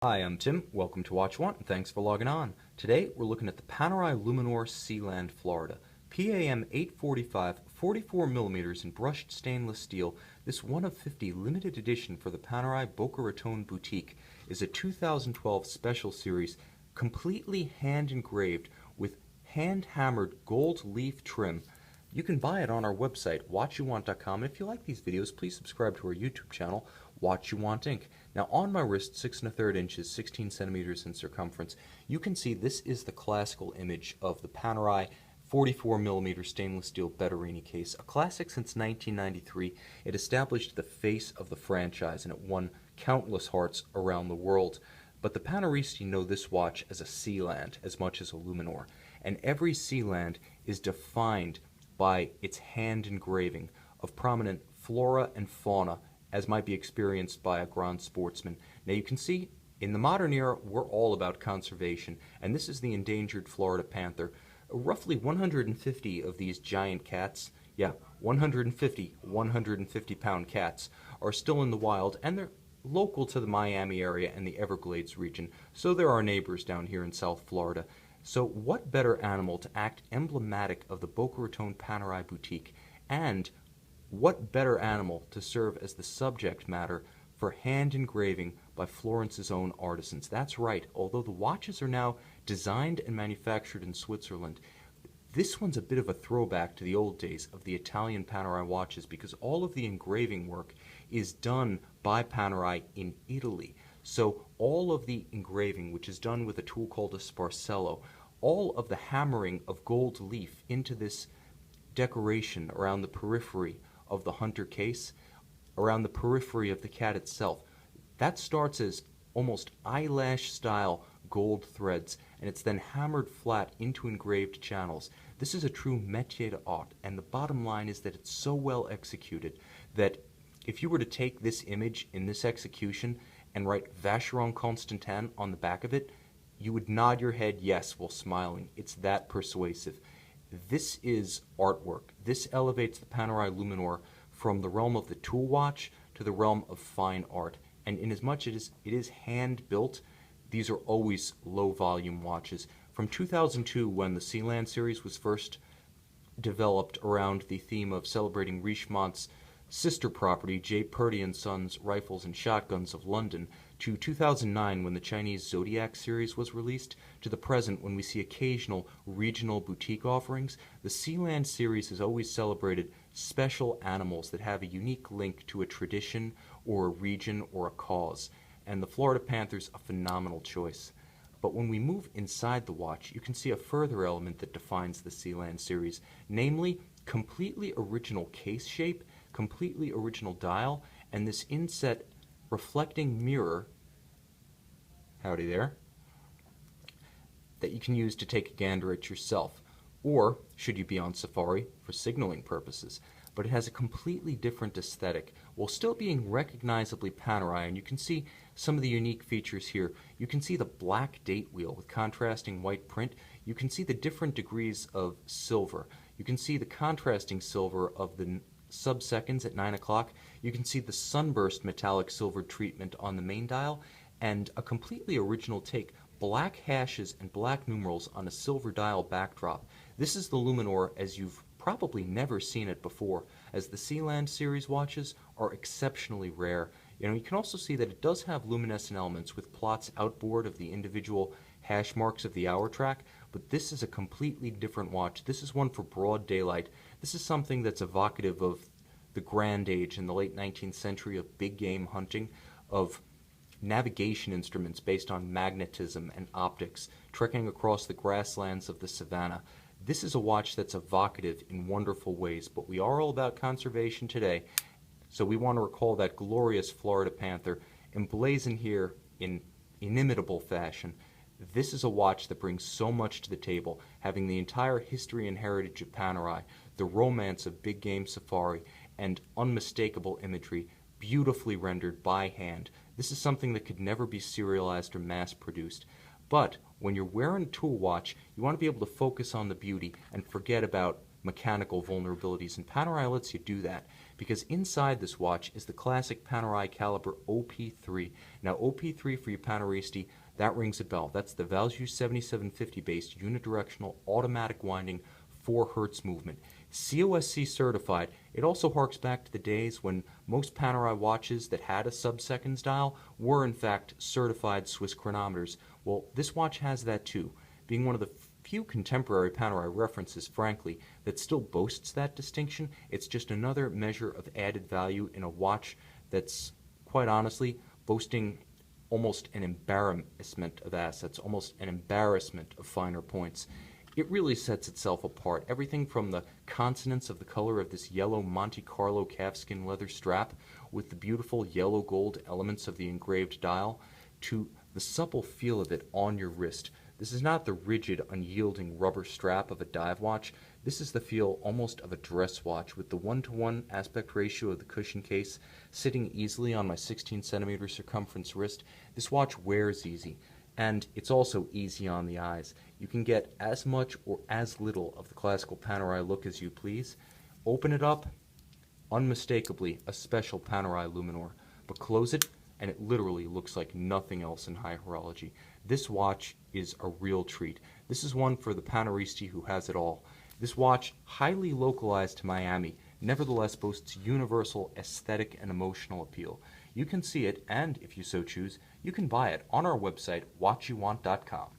Hi, I'm Tim. Welcome to Watch One, and thanks for logging on. Today, we're looking at the Panerai Luminor Sealand, Florida. PAM 845, 44 millimeters in brushed stainless steel. This 1 of 50 limited edition for the Panerai Boca Raton Boutique is a 2012 Special Series, completely hand engraved with hand-hammered gold leaf trim. You can buy it on our website, watchyouwant.com, and if you like these videos, please subscribe to our YouTube channel, Watch You Want Inc. Now, on my wrist, 6 1/3 inches, 16 centimeters in circumference, you can see this is the classical image of the Panerai 44 millimeter stainless steel Betterini case, a classic since 1993. It established the face of the franchise, and it won countless hearts around the world. But the Paneristi know this watch as a Sealand as much as a Luminor, and every Sealand is defined by its hand engraving of prominent flora and fauna as might be experienced by a grand sportsman. Now you can see in the modern era we're all about conservation, and this is the endangered Florida panther. Roughly 150 of these giant cats, 150 pound cats, are still in the wild, and they're local to the Miami area and the Everglades region, so they're our neighbors down here in South Florida. So what better animal to act emblematic of the Boca Raton Panerai Boutique, and what better animal to serve as the subject matter for hand engraving by Florence's own artisans? That's right, although the watches are now designed and manufactured in Switzerland, this one's a bit of a throwback to the old days of the Italian Panerai watches, because all of the engraving work is done by Panerai in Italy. So all of the engraving, which is done with a tool called a sparcello, all of the hammering of gold leaf into this decoration around the periphery of the hunter case, around the periphery of the cat itself, that starts as almost eyelash style gold threads, and it's then hammered flat into engraved channels. This is a true métier d'art, and the bottom line is that it's so well executed that if you were to take this image in this execution and write Vacheron Constantin on the back of it, you would nod your head yes while smiling. It's that persuasive. This is artwork. This elevates the Panerai Luminor from the realm of the tool watch to the realm of fine art. And inasmuch it is hand-built, these are always low-volume watches. From 2002, when the Sealand series was first developed around the theme of celebrating Richemont's sister property, J. Purdey and Sons Rifles and Shotguns of London, to 2009 when the Chinese Zodiac series was released, to the present when we see occasional regional boutique offerings, the Sealand series has always celebrated special animals that have a unique link to a tradition or a region or a cause, and the Florida Panther's a phenomenal choice. But when we move inside the watch, you can see a further element that defines the Sealand series, namely completely original case shape, completely original dial, and this inset reflecting mirror, howdy there, that you can use to take a gander at yourself, or should you be on safari, for signaling purposes. But it has a completely different aesthetic while still being recognizably Panerai, and you can see some of the unique features here. You can see the black date wheel with contrasting white print. You can see the different degrees of silver. You can see the contrasting silver of the sub-seconds at 9 o'clock. You can see the sunburst metallic silver treatment on the main dial, and a completely original take, black hashes and black numerals on a silver dial backdrop. This is the Luminor as you've probably never seen it before, as the Sealand series watches are exceptionally rare. You can also see that it does have luminescent elements with plots outboard of the individual hash marks of the hour track, but this is a completely different watch. This is one for broad daylight. This is something that's evocative of the grand age in the late 19th century of big game hunting, of navigation instruments based on magnetism and optics, trekking across the grasslands of the savannah. This is a watch that's evocative in wonderful ways, but we are all about conservation today, so we want to recall that glorious Florida Panther emblazoned here in inimitable fashion. This is a watch that brings so much to the table, having the entire history and heritage of Panerai, the romance of big game safari, and unmistakable imagery, beautifully rendered by hand. This is something that could never be serialized or mass-produced. But when you're wearing a tool watch, you want to be able to focus on the beauty and forget about mechanical vulnerabilities, and Panerai lets you do that. because inside this watch is the classic Panerai caliber OP3. Now OP3 for you Paneristi, that rings a bell. That's the Valjoux 7750 based unidirectional automatic winding 4 Hertz movement. COSC certified. It also harks back to the days when most Panerai watches that had a sub-seconds dial were in fact certified Swiss chronometers. Well, this watch has that too, being one of the few contemporary Panerai references, frankly, that still boasts that distinction. It's just another measure of added value in a watch that's, quite honestly, boasting almost an embarrassment of assets, almost an embarrassment of finer points. It really sets itself apart. Everything from the consonance of the color of this yellow Monte Carlo calfskin leather strap with the beautiful yellow gold elements of the engraved dial to the supple feel of it on your wrist. This is not the rigid, unyielding rubber strap of a dive watch. This is the feel almost of a dress watch with the 1-to-1 aspect ratio of the cushion case sitting easily on my 16-centimeter circumference wrist. This watch wears easy, and it's also easy on the eyes. You can get as much or as little of the classical Panerai look as you please. Open it up, unmistakably a special Panerai Luminor, but close it and it literally looks like nothing else in high horology. This watch is a real treat. This is one for the Paneristi who has it all. This watch, highly localized to Miami, nevertheless boasts universal aesthetic and emotional appeal. You can see it, and if you so choose, you can buy it on our website, watchyouwant.com.